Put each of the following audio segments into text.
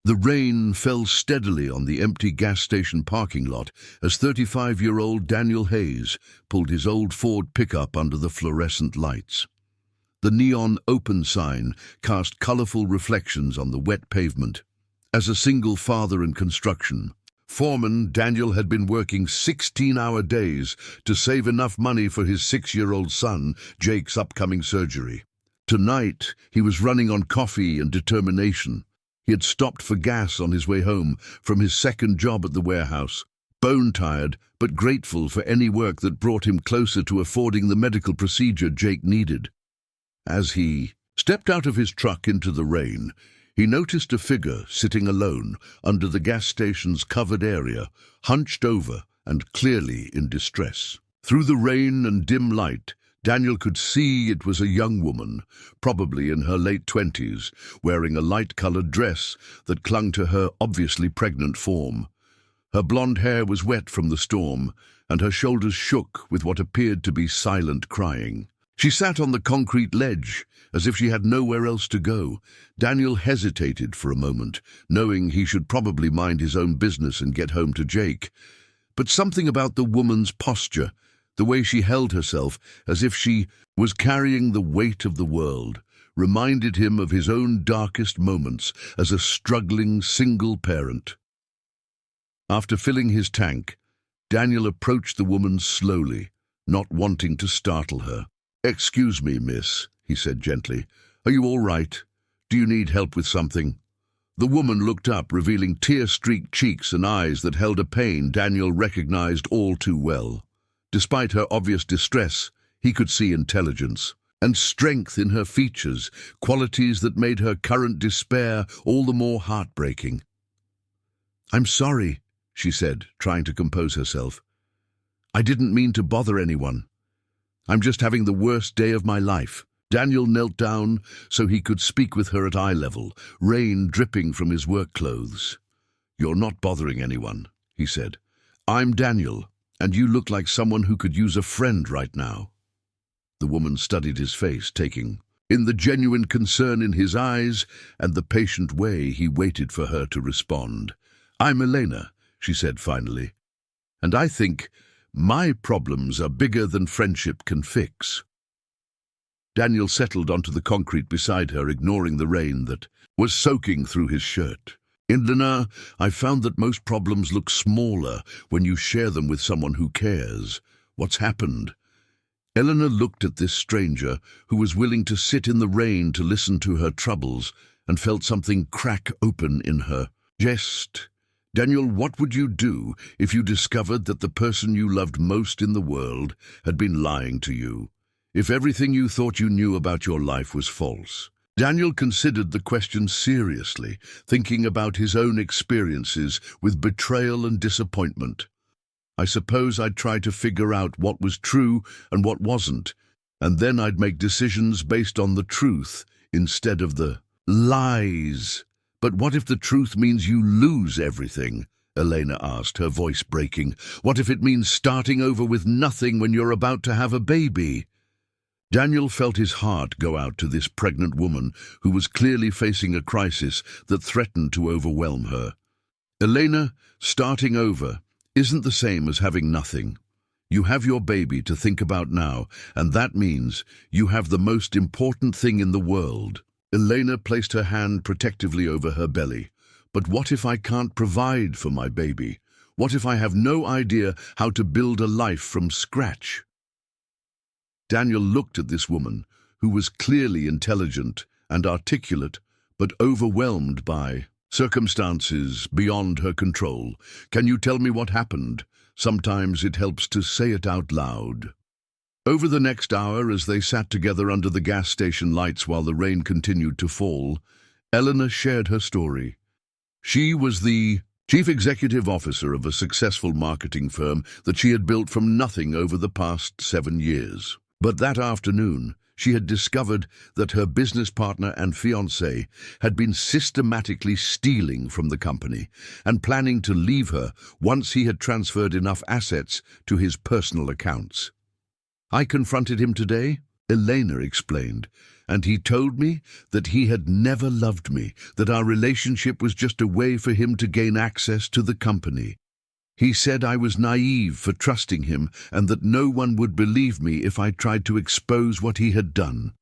The rain fell steadily on the empty gas station parking lot as 35-year-old Daniel Hayes pulled his old Ford pickup under the fluorescent lights. The neon open sign cast colorful reflections on the wet pavement. As a single father in construction, foreman Daniel had been working 16-hour days to save enough money for his 6-year-old son, Jake's upcoming surgery. Tonight, he was running on coffee and determination. He had stopped for gas on his way home from his second job at the warehouse, bone-tired but grateful for any work that brought him closer to affording the medical procedure Jake needed. As he stepped out of his truck into the rain, he noticed a figure sitting alone under the gas station's covered area, hunched over and clearly in distress. Through the rain and dim light, Daniel could see it was a young woman, probably in her late 20s, wearing a light-colored dress that clung to her obviously pregnant form. Her blonde hair was wet from the storm, and her shoulders shook with what appeared to be silent crying. She sat on the concrete ledge, as if she had nowhere else to go. Daniel hesitated for a moment, knowing he should probably mind his own business and get home to Jake. But something about the woman's posture, the way she held herself as if she was carrying the weight of the world, reminded him of his own darkest moments as a struggling single parent. After filling his tank, Daniel approached the woman slowly, not wanting to startle her. "Excuse me, miss," he said gently. "Are you all right? Do you need help with something?" The woman looked up, revealing tear-streaked cheeks and eyes that held a pain Daniel recognized all too well. Despite her obvious distress, he could see intelligence and strength in her features, qualities that made her current despair all the more heartbreaking. "I'm sorry," she said, trying to compose herself. "I didn't mean to bother anyone. I'm just having the worst day of my life." Daniel knelt down so he could speak with her at eye level, rain dripping from his work clothes. "You're not bothering anyone," he said. "I'm Daniel, and you look like someone who could use a friend right now." The woman studied his face, taking in the genuine concern in his eyes and the patient way he waited for her to respond. "I'm Elena," she said finally, "and I think my problems are bigger than friendship can fix." Daniel settled onto the concrete beside her, ignoring the rain that was soaking through his shirt. "Elena, I've found that most problems look smaller when you share them with someone who cares. What's happened?" Elena looked at this stranger who was willing to sit in the rain to listen to her troubles and felt something crack open in her. "Just, Daniel, what would you do if you discovered that the person you loved most in the world had been lying to you? If everything you thought you knew about your life was false?" Daniel considered the question seriously, thinking about his own experiences with betrayal and disappointment. "I suppose I'd try to figure out what was true and what wasn't, and then I'd make decisions based on the truth instead of the lies." "But what if the truth means you lose everything?" Elena asked, her voice breaking. "What if it means starting over with nothing when you're about to have a baby?" Daniel felt his heart go out to this pregnant woman who was clearly facing a crisis that threatened to overwhelm her. "Elena, starting over isn't the same as having nothing. You have your baby to think about now, and that means you have the most important thing in the world." Elena placed her hand protectively over her belly. "But what if I can't provide for my baby? What if I have no idea how to build a life from scratch?" Daniel looked at this woman, who was clearly intelligent and articulate, but overwhelmed by circumstances beyond her control. "Can you tell me what happened? Sometimes it helps to say it out loud." Over the next hour, as they sat together under the gas station lights while the rain continued to fall, Elena shared her story. She was the chief executive officer of a successful marketing firm that she had built from nothing over the past 7 years. But that afternoon, she had discovered that her business partner and fiancé had been systematically stealing from the company and planning to leave her once he had transferred enough assets to his personal accounts. "I confronted him today," Elena explained, and he told me that he had never loved me, that our relationship was just a way for him to gain access to the company. He said I was naive for trusting him and that no one would believe me if I tried to expose what he had done.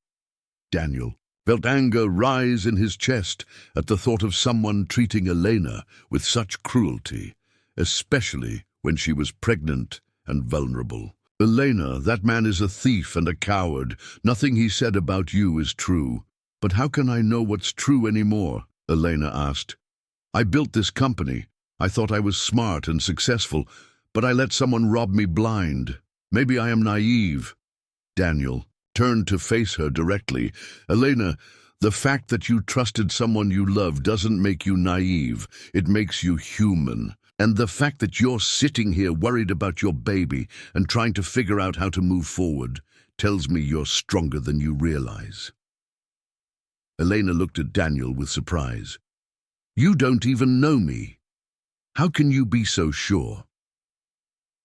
Daniel felt anger rise in his chest at the thought of someone treating Elena with such cruelty, especially when she was pregnant and vulnerable. Elena, that man is a thief and a coward. Nothing he said about you is true. But how can I know what's true anymore? Elena asked. I built this company. I thought I was smart and successful, but I let someone rob me blind. Maybe I am naive. Daniel turned to face her directly. Elena, the fact that you trusted someone you love doesn't make you naive. It makes you human. And the fact that you're sitting here worried about your baby and trying to figure out how to move forward tells me you're stronger than you realize. Elena looked at Daniel with surprise. You don't even know me. How can you be so sure?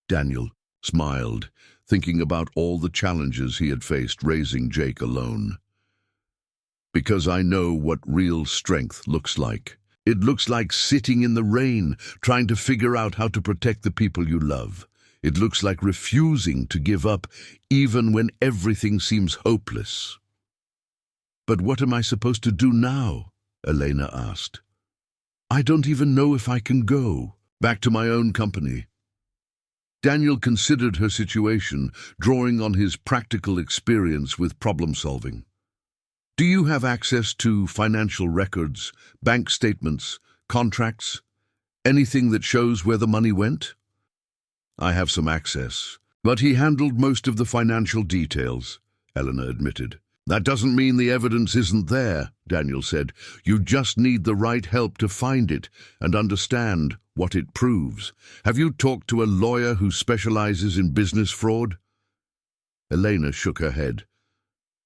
Daniel smiled, thinking about all the challenges he had faced raising Jake alone. Because I know what real strength looks like. It looks like sitting in the rain, trying to figure out how to protect the people you love. It looks like refusing to give up, even when everything seems hopeless. But what am I supposed to do now? Elena asked. I don't even know if I can go back to my own company. Daniel considered her situation, drawing on his practical experience with problem solving. Do you have access to financial records, bank statements, contracts, anything that shows where the money went? I have some access, but he handled most of the financial details, Elena admitted. That doesn't mean the evidence isn't there, Daniel said. You just need the right help to find it and understand what it proves. Have you talked to a lawyer who specializes in business fraud? Elena shook her head.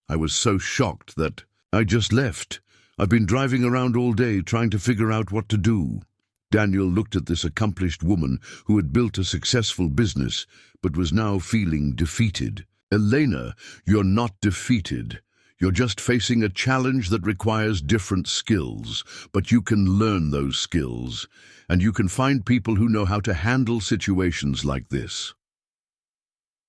I was so shocked that I just left. I've been driving around all day trying to figure out what to do. Daniel looked at this accomplished woman who had built a successful business but was now feeling defeated. Elena, you're not defeated. You're just facing a challenge that requires different skills, but you can learn those skills, and you can find people who know how to handle situations like this.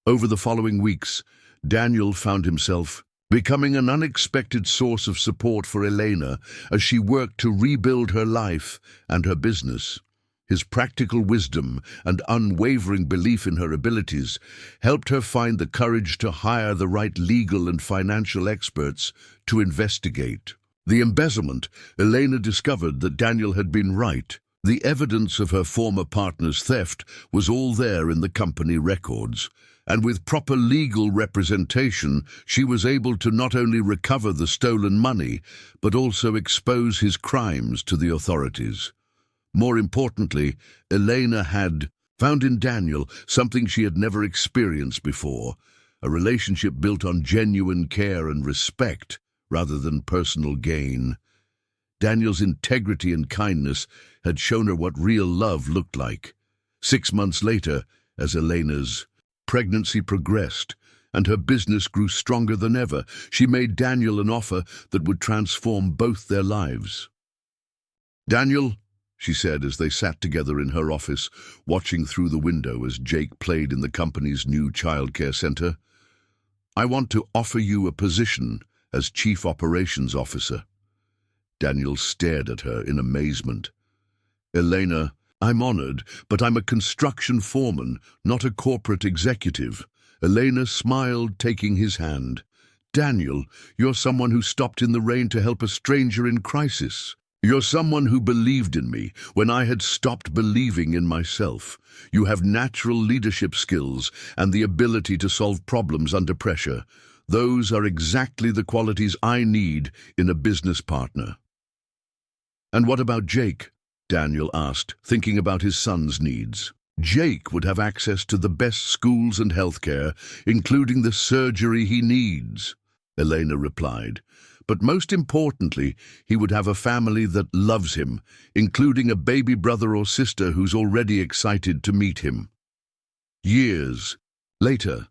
Over the following weeks, Daniel found himself becoming an unexpected source of support for Elena as she worked to rebuild her life and her business. His practical wisdom and unwavering belief in her abilities helped her find the courage to hire the right legal and financial experts to investigate the embezzlement. Elena discovered that Daniel had been right. The evidence of her former partner's theft was all there in the company records, and with proper legal representation, she was able to not only recover the stolen money, but also expose his crimes to the authorities. More importantly, Elena had found in Daniel something she had never experienced before, a relationship built on genuine care and respect rather than personal gain. Daniel's integrity and kindness had shown her what real love looked like. 6 months later, as Elena's pregnancy progressed and her business grew stronger than ever, she made Daniel an offer that would transform both their lives. Daniel, she said as they sat together in her office, watching through the window as Jake played in the company's new childcare center, I want to offer you a position as Chief Operations Officer. Daniel stared at her in amazement. Elena, I'm honored, but I'm a construction foreman, not a corporate executive. Elena smiled, taking his hand. Daniel, you're someone who stopped in the rain to help a stranger in crisis. You're someone who believed in me when I had stopped believing in myself. You have natural leadership skills and the ability to solve problems under pressure. Those are exactly the qualities I need in a business partner. And what about Jake? Daniel asked, thinking about his son's needs. Jake would have access to the best schools and healthcare, including the surgery he needs, Elena replied. But most importantly, he would have a family that loves him, including a baby brother or sister who's already excited to meet him. Years later,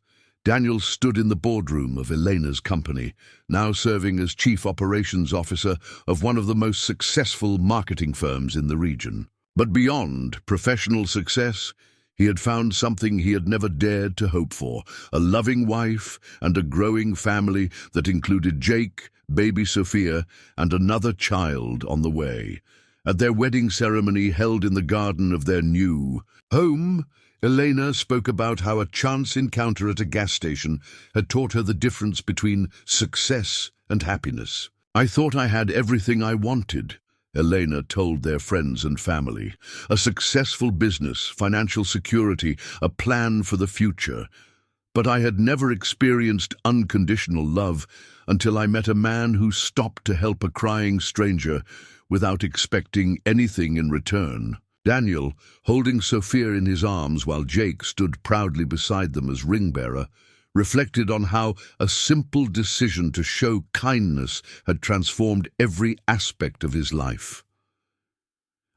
Daniel stood in the boardroom of Elena's company, now serving as chief operations officer of one of the most successful marketing firms in the region. But beyond professional success, he had found something he had never dared to hope for, a loving wife and a growing family that included Jake, baby Sophia, and another child on the way. At their wedding ceremony held in the garden of their new home, Elena spoke about how a chance encounter at a gas station had taught her the difference between success and happiness. "I thought I had everything I wanted," Elena told their friends and family. "A successful business, financial security, a plan for the future. But I had never experienced unconditional love until I met a man who stopped to help a crying stranger without expecting anything in return." Daniel, holding Sophia in his arms while Jake stood proudly beside them as ring-bearer, reflected on how a simple decision to show kindness had transformed every aspect of his life.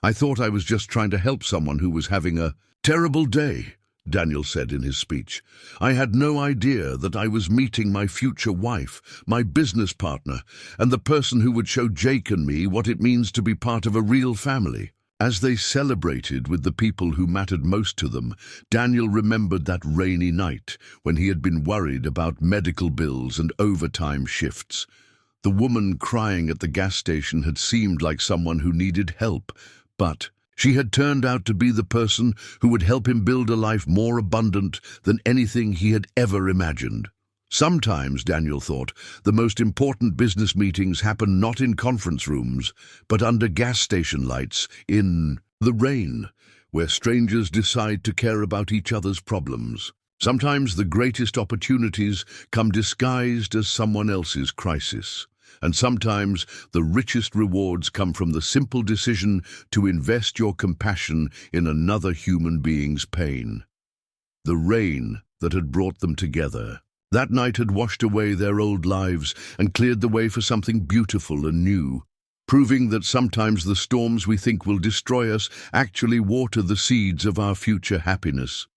"I thought I was just trying to help someone who was having a terrible day," Daniel said in his speech. "I had no idea that I was meeting my future wife, my business partner, and the person who would show Jake and me what it means to be part of a real family." As they celebrated with the people who mattered most to them, Daniel remembered that rainy night when he had been worried about medical bills and overtime shifts. The woman crying at the gas station had seemed like someone who needed help, but she had turned out to be the person who would help him build a life more abundant than anything he had ever imagined. Sometimes, Daniel thought, the most important business meetings happen not in conference rooms, but under gas station lights, in the rain, where strangers decide to care about each other's problems. Sometimes the greatest opportunities come disguised as someone else's crisis. And sometimes the richest rewards come from the simple decision to invest your compassion in another human being's pain. The rain that had brought them together. That night had washed away their old lives and cleared the way for something beautiful and new, proving that sometimes the storms we think will destroy us actually water the seeds of our future happiness.